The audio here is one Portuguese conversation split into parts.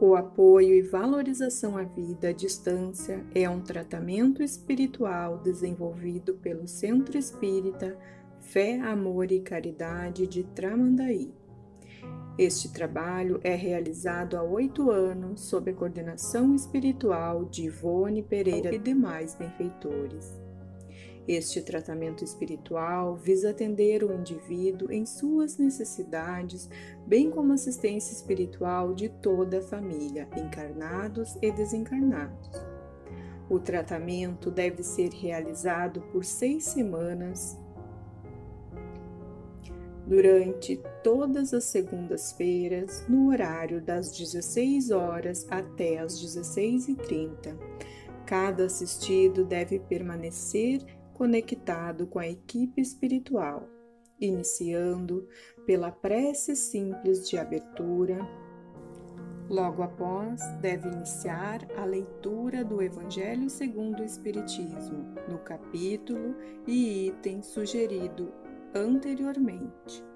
O apoio e valorização à vida à distância é um tratamento espiritual desenvolvido pelo Centro Espírita Fé, Amor e Caridade de Tramandaí. Este trabalho é realizado há 8 anos sob a coordenação espiritual de Ivone Pereira e demais benfeitores. Este tratamento espiritual visa atender o indivíduo em suas necessidades, bem como assistência espiritual de toda a família, encarnados e desencarnados. O tratamento deve ser realizado por 6 semanas, durante todas as segundas-feiras, no horário das 16 horas até as 16h30. Cada assistido deve permanecer conectado com a equipe espiritual, iniciando pela prece simples de abertura. Logo após, deve iniciar a leitura do Evangelho segundo o Espiritismo, no capítulo e item sugerido anteriormente.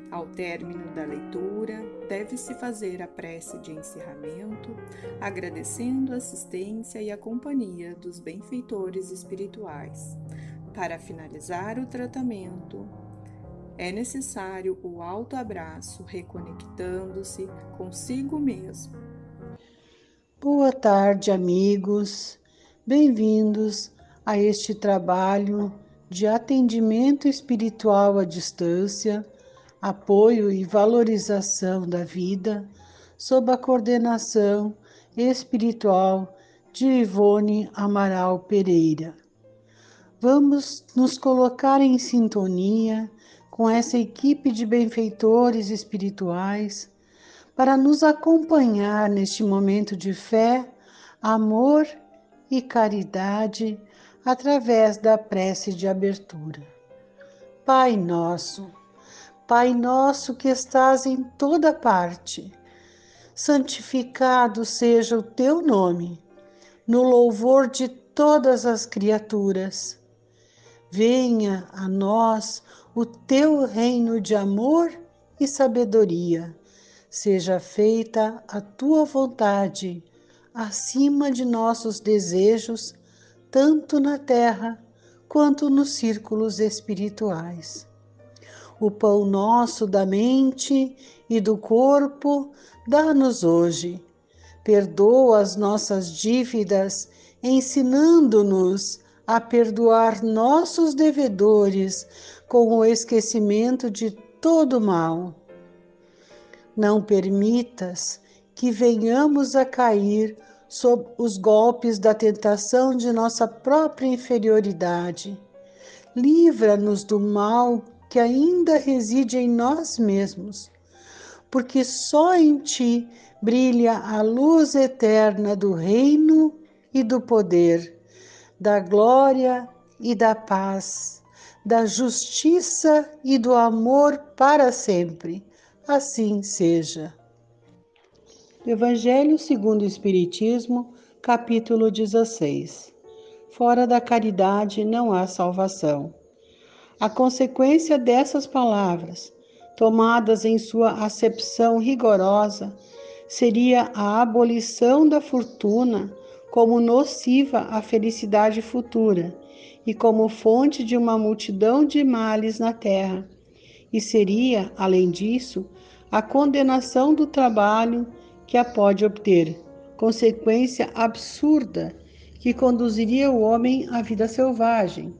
Ao término da leitura, deve-se fazer a prece de encerramento, agradecendo a assistência e a companhia dos benfeitores espirituais. Para finalizar o tratamento, é necessário o autoabraço, reconectando-se consigo mesmo. Boa tarde, amigos. Bem-vindos a este trabalho de atendimento espiritual à distância, apoio e valorização da vida, sob a coordenação espiritual de Ivone Amaral Pereira. Vamos nos colocar em sintonia com essa equipe de benfeitores espirituais para nos acompanhar neste momento de fé, amor e caridade através da prece de abertura. Pai nosso que estás em toda parte, santificado seja o teu nome, no louvor de todas as criaturas. Venha a nós o teu reino de amor e sabedoria. Seja feita a tua vontade, acima de nossos desejos, tanto na terra quanto nos círculos espirituais. O pão nosso da mente e do corpo dá-nos hoje. Perdoa as nossas dívidas, ensinando-nos a perdoar nossos devedores com o esquecimento de todo mal. Não permitas que venhamos a cair sob os golpes da tentação de nossa própria inferioridade. Livra-nos do mal que ainda reside em nós mesmos, porque só em ti brilha a luz eterna do reino e do poder, da glória e da paz, da justiça e do amor para sempre. Assim seja. Evangelho segundo o Espiritismo, capítulo 16. Fora da caridade não há salvação. A consequência dessas palavras, tomadas em sua acepção rigorosa, seria a abolição da fortuna como nociva à felicidade futura e como fonte de uma multidão de males na terra. E seria, além disso, a condenação do trabalho que a pode obter, consequência absurda que conduziria o homem à vida selvagem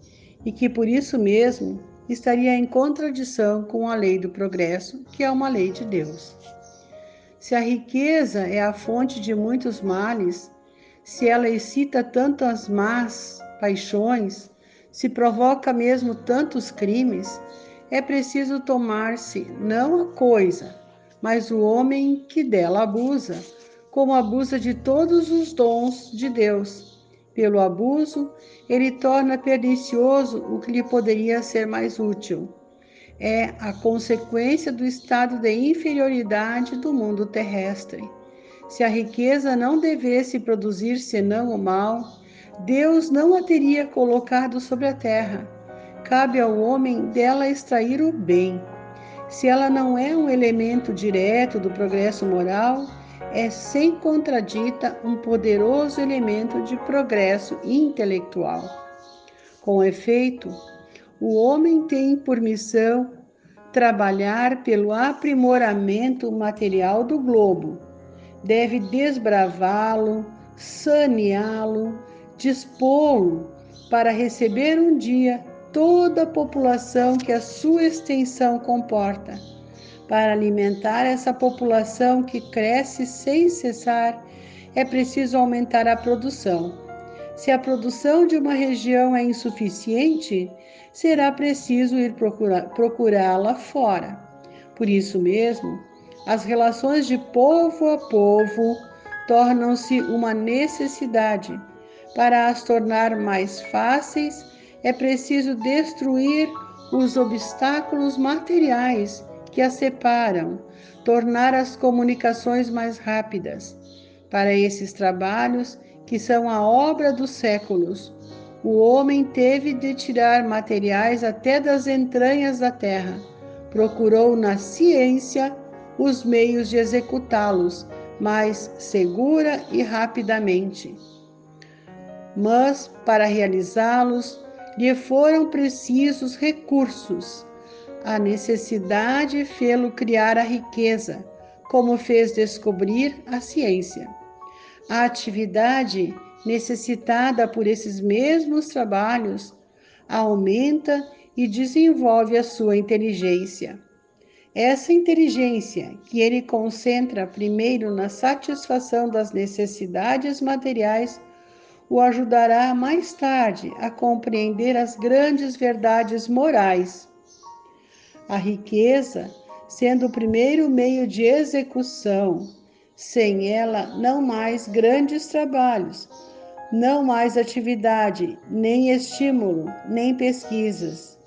e que, por isso mesmo, estaria em contradição com a lei do progresso, que é uma lei de Deus. Se a riqueza é a fonte de muitos males, se ela excita tantas más paixões, se provoca mesmo tantos crimes, é preciso tomar-se não a coisa, mas o homem que dela abusa, como abusa de todos os dons de Deus. Pelo abuso, ele torna pernicioso o que lhe poderia ser mais útil. É a consequência do estado de inferioridade do mundo terrestre. Se a riqueza não devesse produzir senão o mal, Deus não a teria colocado sobre a terra. Cabe ao homem dela extrair o bem. Se ela não é um elemento direto do progresso moral, é sem contradita um poderoso elemento de progresso intelectual. Com efeito, o homem tem por missão trabalhar pelo aprimoramento material do globo. Deve desbravá-lo, saneá-lo, dispô-lo para receber um dia toda a população que a sua extensão comporta. Para alimentar essa população que cresce sem cessar, é preciso aumentar a produção. Se a produção de uma região é insuficiente, será preciso ir procurá-la fora. Por isso mesmo, as relações de povo a povo tornam-se uma necessidade. Para as tornar mais fáceis, é preciso destruir os obstáculos materiais que as separam, tornar as comunicações mais rápidas. Para esses trabalhos, que são a obra dos séculos, o homem teve de tirar materiais até das entranhas da terra. Procurou na ciência os meios de executá-los mais segura e rapidamente. Mas, para realizá-los, lhe foram precisos recursos. A necessidade fê-lo criar a riqueza, como fez descobrir a ciência. A atividade necessitada por esses mesmos trabalhos aumenta e desenvolve a sua inteligência. Essa inteligência que ele concentra primeiro na satisfação das necessidades materiais o ajudará mais tarde a compreender as grandes verdades morais. A riqueza, sendo o primeiro meio de execução, sem ela não mais grandes trabalhos, não mais atividade, nem estímulo, nem pesquisas.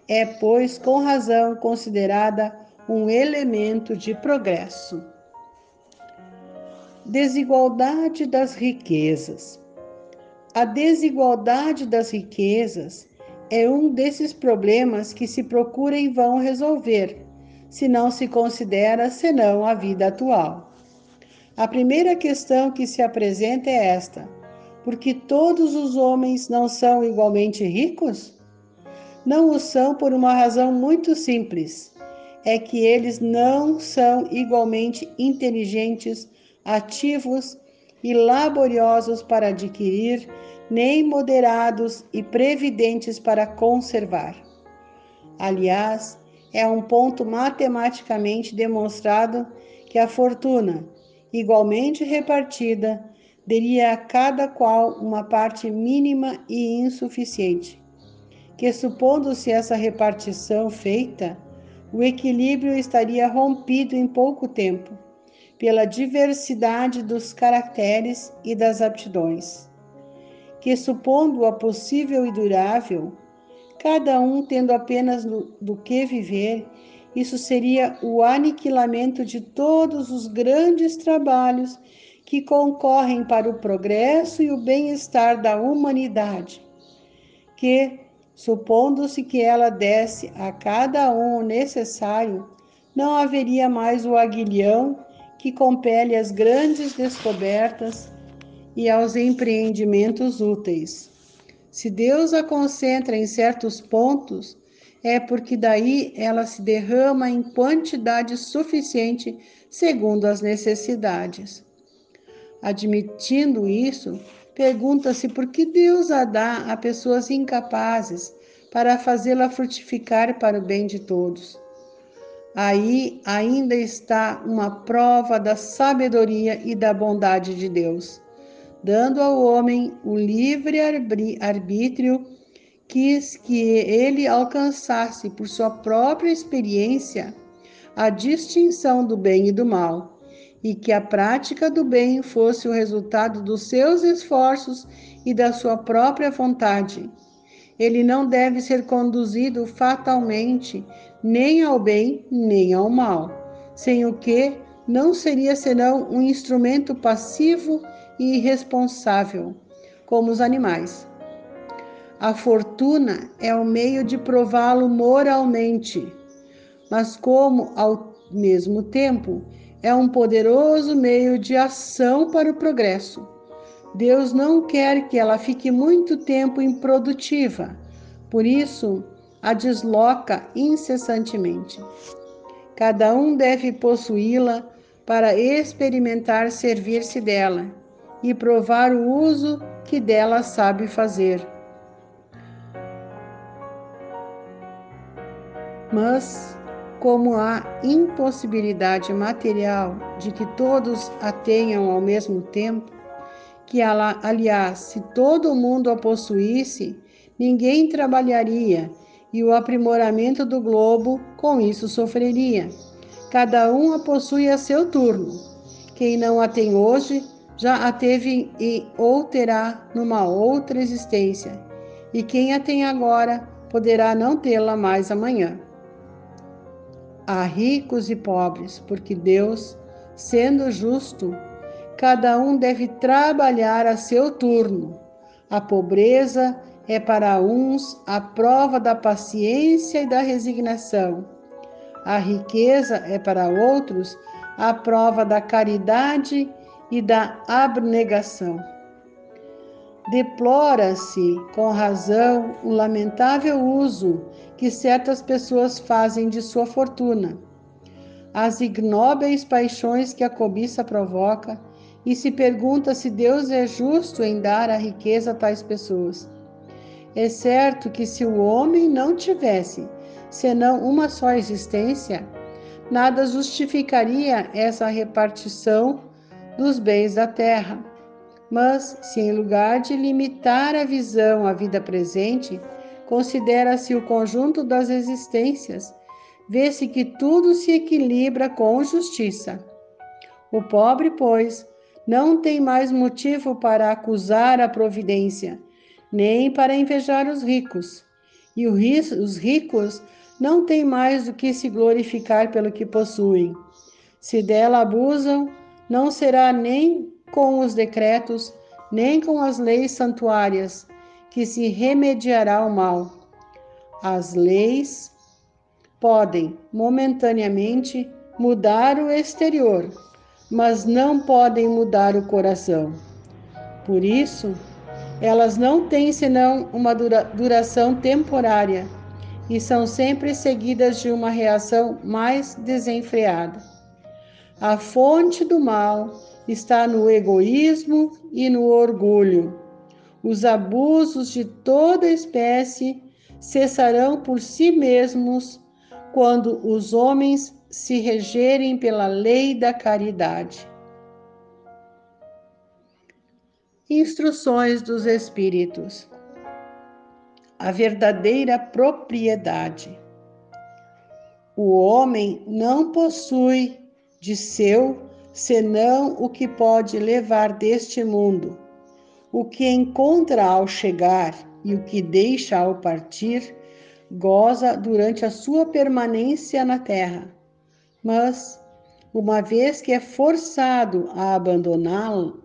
É, pois, com razão considerada um elemento de progresso. Desigualdade das riquezas. A desigualdade das riquezas é um desses problemas que se procura em vão resolver, se não se considera senão a vida atual. A primeira questão que se apresenta é esta: por que todos os homens não são igualmente ricos? Não o são por uma razão muito simples: é que eles não são igualmente inteligentes, ativos e laboriosos para adquirir, nem moderados e previdentes para conservar. Aliás, é um ponto matematicamente demonstrado que a fortuna, igualmente repartida, daria a cada qual uma parte mínima e insuficiente, que, supondo-se essa repartição feita, o equilíbrio estaria rompido em pouco tempo, pela diversidade dos caracteres e das aptidões, que, supondo-a possível e durável, cada um tendo apenas do que viver, isso seria o aniquilamento de todos os grandes trabalhos que concorrem para o progresso e o bem-estar da humanidade, que, supondo-se que ela desse a cada um o necessário, não haveria mais o aguilhão que compele às grandes descobertas e aos empreendimentos úteis. Se Deus a concentra em certos pontos, é porque daí ela se derrama em quantidade suficiente segundo as necessidades. Admitindo isso, pergunta-se por que Deus a dá a pessoas incapazes para fazê-la frutificar para o bem de todos. Aí ainda está uma prova da sabedoria e da bondade de Deus, dando ao homem o livre arbítrio, quis que ele alcançasse por sua própria experiência a distinção do bem e do mal, e que a prática do bem fosse o resultado dos seus esforços e da sua própria vontade. Ele não deve ser conduzido fatalmente nem ao bem nem ao mal, sem o que não seria senão um instrumento passivo e irresponsável, como os animais. A fortuna é o meio de prová-lo moralmente, mas como, ao mesmo tempo, é um poderoso meio de ação para o progresso. Deus não quer que ela fique muito tempo improdutiva, por isso a desloca incessantemente. Cada um deve possuí-la para experimentar servir-se dela e provar o uso que dela sabe fazer. Mas, como há impossibilidade material de que todos a tenham ao mesmo tempo, que ela, aliás, se todo mundo a possuísse, ninguém trabalharia e o aprimoramento do globo com isso sofreria. Cada um a possui a seu turno. Quem não a tem hoje, já a teve ou terá numa outra existência, e quem a tem agora poderá não tê-la mais amanhã. Há ricos e pobres, porque Deus, sendo justo, cada um deve trabalhar a seu turno. A pobreza é para uns a prova da paciência e da resignação. A riqueza é para outros a prova da caridade e da abnegação. Deplora-se, com razão, o lamentável uso que certas pessoas fazem de sua fortuna, as ignóbeis paixões que a cobiça provoca, e se pergunta se Deus é justo em dar a riqueza a tais pessoas. É certo que se o homem não tivesse senão uma só existência, nada justificaria essa repartição dos bens da terra. Mas, se em lugar de limitar a visão à vida presente, considera-se o conjunto das existências, vê-se que tudo se equilibra com justiça. O pobre, pois, não tem mais motivo para acusar a providência, nem para invejar os ricos. E os ricos não têm mais do que se glorificar pelo que possuem. Se dela abusam, não será nem com os decretos, nem com as leis santuárias, que se remediará o mal. As leis podem, momentaneamente, mudar o exterior, mas não podem mudar o coração. Por isso, elas não têm senão uma duração temporária e são sempre seguidas de uma reação mais desenfreada. A fonte do mal está no egoísmo e no orgulho. Os abusos de toda espécie cessarão por si mesmos quando os homens se regerem pela lei da caridade. Instruções dos Espíritos. A verdadeira propriedade. O homem não possui de seu senão o que pode levar deste mundo. O que encontra ao chegar e o que deixa ao partir, goza durante a sua permanência na terra. Mas, uma vez que é forçado a abandoná-lo,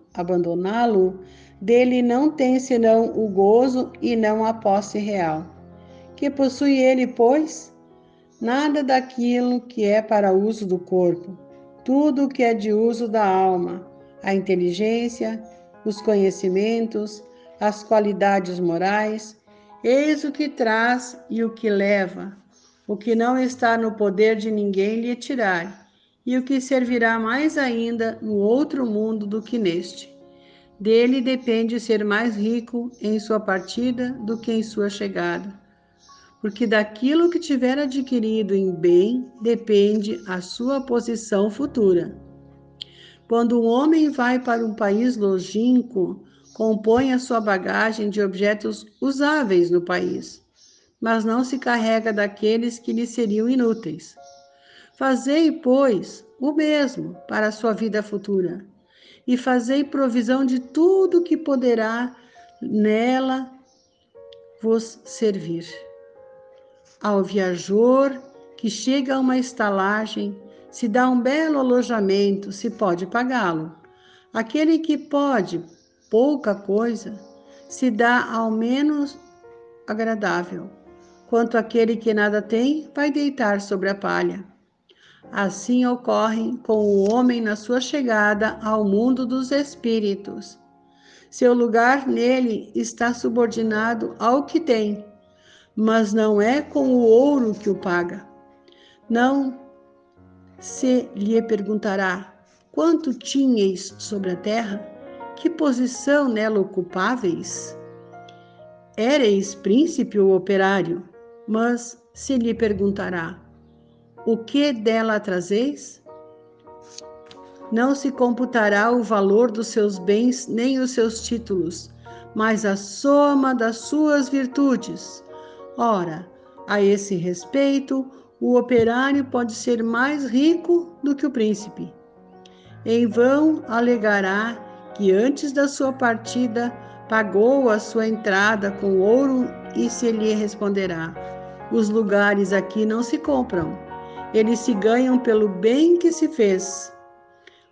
dele não tem senão o gozo e não a posse real. Que possui ele, pois? Nada daquilo que é para uso do corpo, tudo o que é de uso da alma, a inteligência, os conhecimentos, as qualidades morais, eis o que traz e o que leva, o que não está no poder de ninguém lhe tirar, e o que servirá mais ainda no outro mundo do que neste. Dele depende ser mais rico em sua partida do que em sua chegada, porque daquilo que tiver adquirido em bem depende a sua posição futura. Quando um homem vai para um país longínquo, compõe a sua bagagem de objetos usáveis no país, mas não se carrega daqueles que lhe seriam inúteis. Fazei, pois, o mesmo para a sua vida futura, e fazei provisão de tudo que poderá nela vos servir. Ao viajor que chega a uma estalagem, se dá um belo alojamento, se pode pagá-lo. Aquele que pode pouca coisa, se dá ao menos agradável. Quanto aquele que nada tem, vai deitar sobre a palha. Assim ocorre com o homem na sua chegada ao mundo dos espíritos. Seu lugar nele está subordinado ao que tem, mas não é com o ouro que o paga. Não se lhe perguntará: quanto tinhais sobre a terra? Que posição nela ocupáveis? Éreis príncipe ou operário? Mas se lhe perguntará: o que dela trazeis? Não se computará o valor dos seus bens nem os seus títulos, mas a soma das suas virtudes. Ora, a esse respeito, o operário pode ser mais rico do que o príncipe. Em vão alegará que antes da sua partida pagou a sua entrada com ouro, e se lhe responderá: os lugares aqui não se compram, eles se ganham pelo bem que se fez.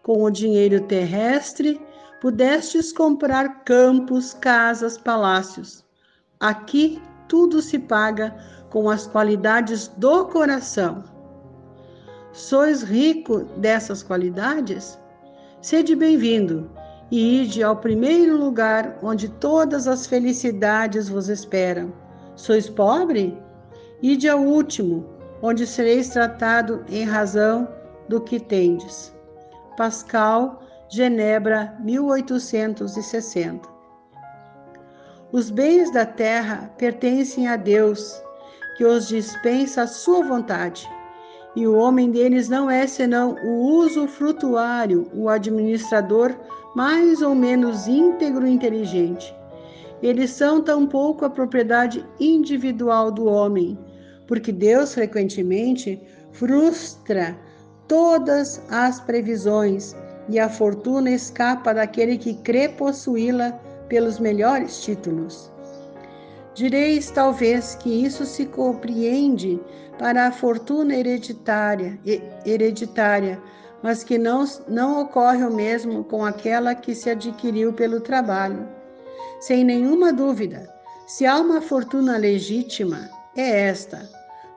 Com o dinheiro terrestre, pudestes comprar campos, casas, palácios. Aqui tudo se paga com as qualidades do coração. Sois rico dessas qualidades? Sede bem-vindo e ide ao primeiro lugar onde todas as felicidades vos esperam. Sois pobre? Ide ao último, onde sereis tratado em razão do que tendes. Pascal, Genebra, 1860. Os bens da terra pertencem a Deus, que os dispensa à sua vontade, e o homem deles não é senão o usufrutuário, o administrador mais ou menos íntegro e inteligente. Eles são tampouco a propriedade individual do homem, porque Deus frequentemente frustra todas as previsões e a fortuna escapa daquele que crê possuí-la pelos melhores títulos. Direis talvez que isso se compreende para a fortuna hereditária, mas que não ocorre o mesmo com aquela que se adquiriu pelo trabalho. Sem nenhuma dúvida, se há uma fortuna legítima, é esta.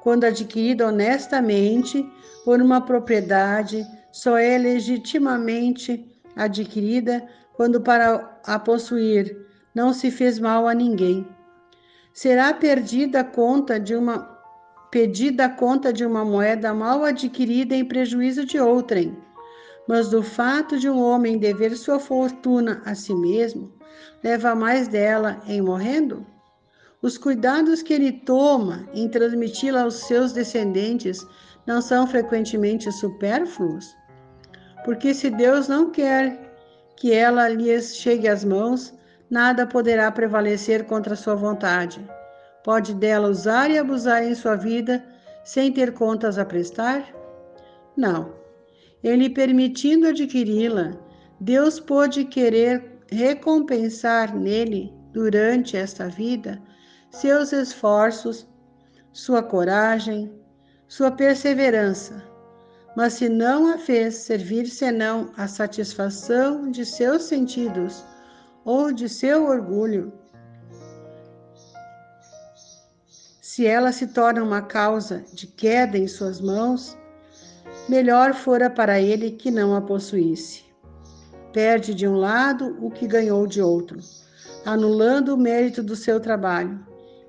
Quando adquirida honestamente por uma propriedade, só é legitimamente adquirida quando para a possuir não se fez mal a ninguém. Será pedida a conta de uma moeda mal adquirida em prejuízo de outrem. Mas do fato de um homem dever sua fortuna a si mesmo, leva mais dela em morrendo? Os cuidados que ele toma em transmiti-la aos seus descendentes não são frequentemente supérfluos? Porque se Deus não quer que ela lhes chegue às mãos, nada poderá prevalecer contra sua vontade. Pode dela usar e abusar em sua vida sem ter contas a prestar? Não. Ele permitindo adquiri-la, Deus pôde querer recompensar nele, durante esta vida, seus esforços, sua coragem, sua perseverança. Mas se não a fez servir senão a satisfação de seus sentidos ou de seu orgulho, se ela se torna uma causa de queda em suas mãos, melhor fora para ele que não a possuísse. Perde de um lado o que ganhou de outro, anulando o mérito do seu trabalho,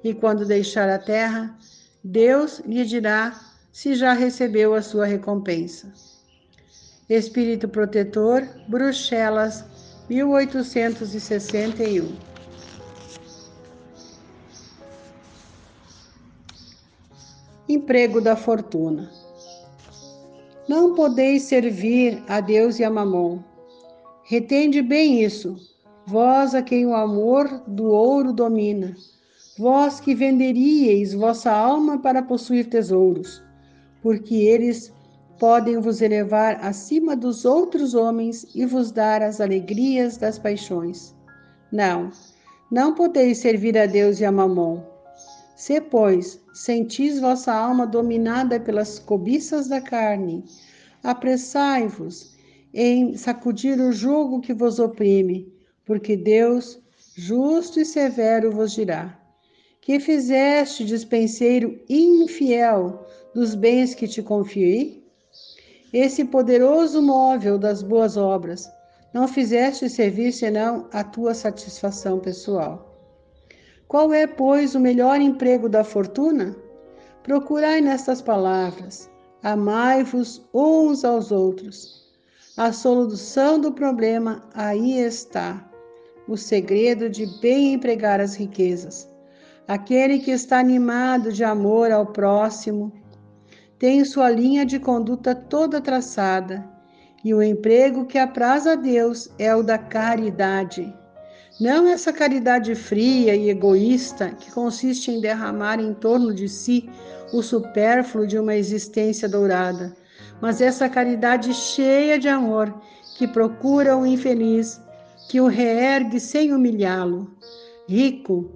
e quando deixar a terra, Deus lhe dirá se já recebeu a sua recompensa. Espírito Protetor, Bruxelas, 1861. Emprego da fortuna. Não podeis servir a Deus e a Mamon. Retende bem isso, vós a quem o amor do ouro domina, vós que venderíeis vossa alma para possuir tesouros, porque eles podem vos elevar acima dos outros homens e vos dar as alegrias das paixões. Não podeis servir a Deus e a Mamon. Se, pois, sentis vossa alma dominada pelas cobiças da carne, apressai-vos em sacudir o jugo que vos oprime, porque Deus, justo e severo, vos dirá: que fizeste, despenseiro infiel, dos bens que te confiei? esse poderoso móvel das boas obras, não fizeste servir senão a tua satisfação pessoal. Qual é, pois, o melhor emprego da fortuna? Procurai nestas palavras: amai-vos uns aos outros. A solução do problema aí está. O segredo de bem empregar as riquezas. Aquele que está animado de amor ao próximo tem sua linha de conduta toda traçada, e o emprego que apraz a Deus é o da caridade. Não essa caridade fria e egoísta que consiste em derramar em torno de si o supérfluo de uma existência dourada, mas essa caridade cheia de amor que procura o infeliz, que o reergue sem humilhá-lo. Rico,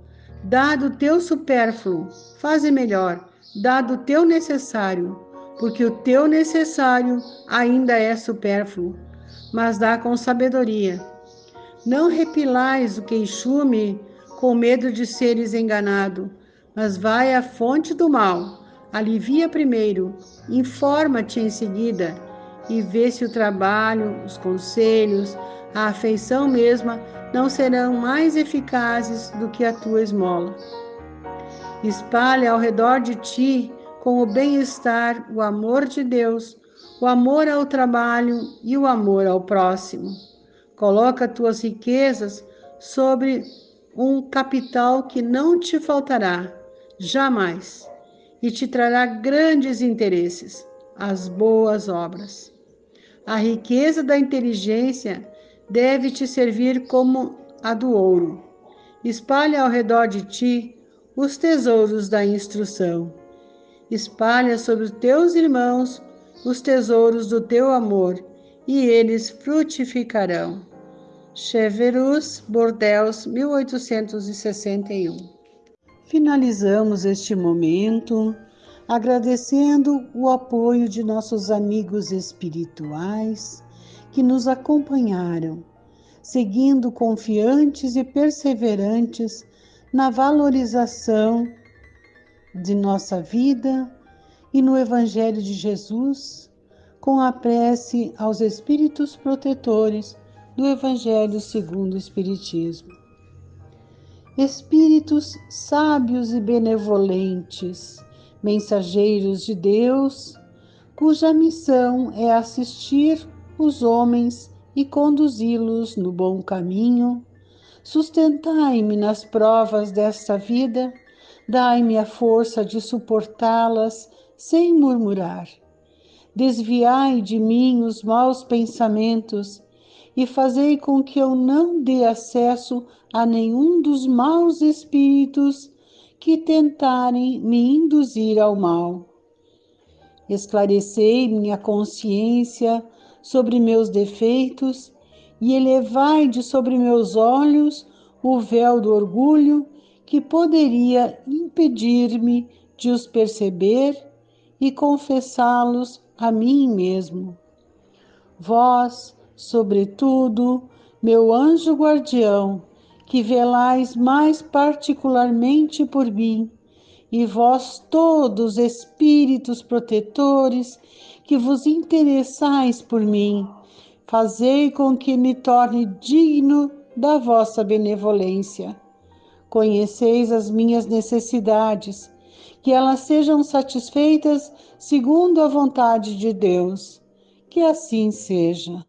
dado o teu supérfluo, faze melhor, dado o teu necessário, porque o teu necessário ainda é supérfluo, mas dá com sabedoria. Não repilais o queixume com medo de seres enganado, mas vai à fonte do mal, alivia primeiro, informa-te em seguida, e vê se o trabalho, os conselhos, a afeição mesma não serão mais eficazes do que a tua esmola. Espalha ao redor de ti, com o bem-estar, o amor de Deus, o amor ao trabalho e o amor ao próximo. Coloca tuas riquezas sobre um capital que não te faltará, jamais, e te trará grandes interesses, as boas obras. A riqueza da inteligência deve te servir como a do ouro. Espalha ao redor de ti os tesouros da instrução. Espalha sobre os teus irmãos os tesouros do teu amor, e eles frutificarão. Cheverus, Bordeaux, 1861. Finalizamos este momento agradecendo o apoio de nossos amigos espirituais que nos acompanharam, seguindo confiantes e perseverantes na valorização de nossa vida e no Evangelho de Jesus, com a prece aos Espíritos protetores do Evangelho segundo o Espiritismo. Espíritos sábios e benevolentes, mensageiros de Deus, cuja missão é assistir os homens e conduzi-los no bom caminho, sustentai-me nas provas desta vida, dai-me a força de suportá-las sem murmurar. Desviai de mim os maus pensamentos e fazei com que eu não dê acesso a nenhum dos maus espíritos que tentarem me induzir ao mal. Esclarecei minha consciência sobre meus defeitos e elevai de sobre meus olhos o véu do orgulho que poderia impedir-me de os perceber e confessá-los a mim mesmo. Vós, sobretudo, meu anjo guardião, que velais mais particularmente por mim, e vós todos, espíritos protetores, que vos interessais por mim, fazei com que me torne digno da vossa benevolência. Conheceis as minhas necessidades, que elas sejam satisfeitas segundo a vontade de Deus. Que assim seja.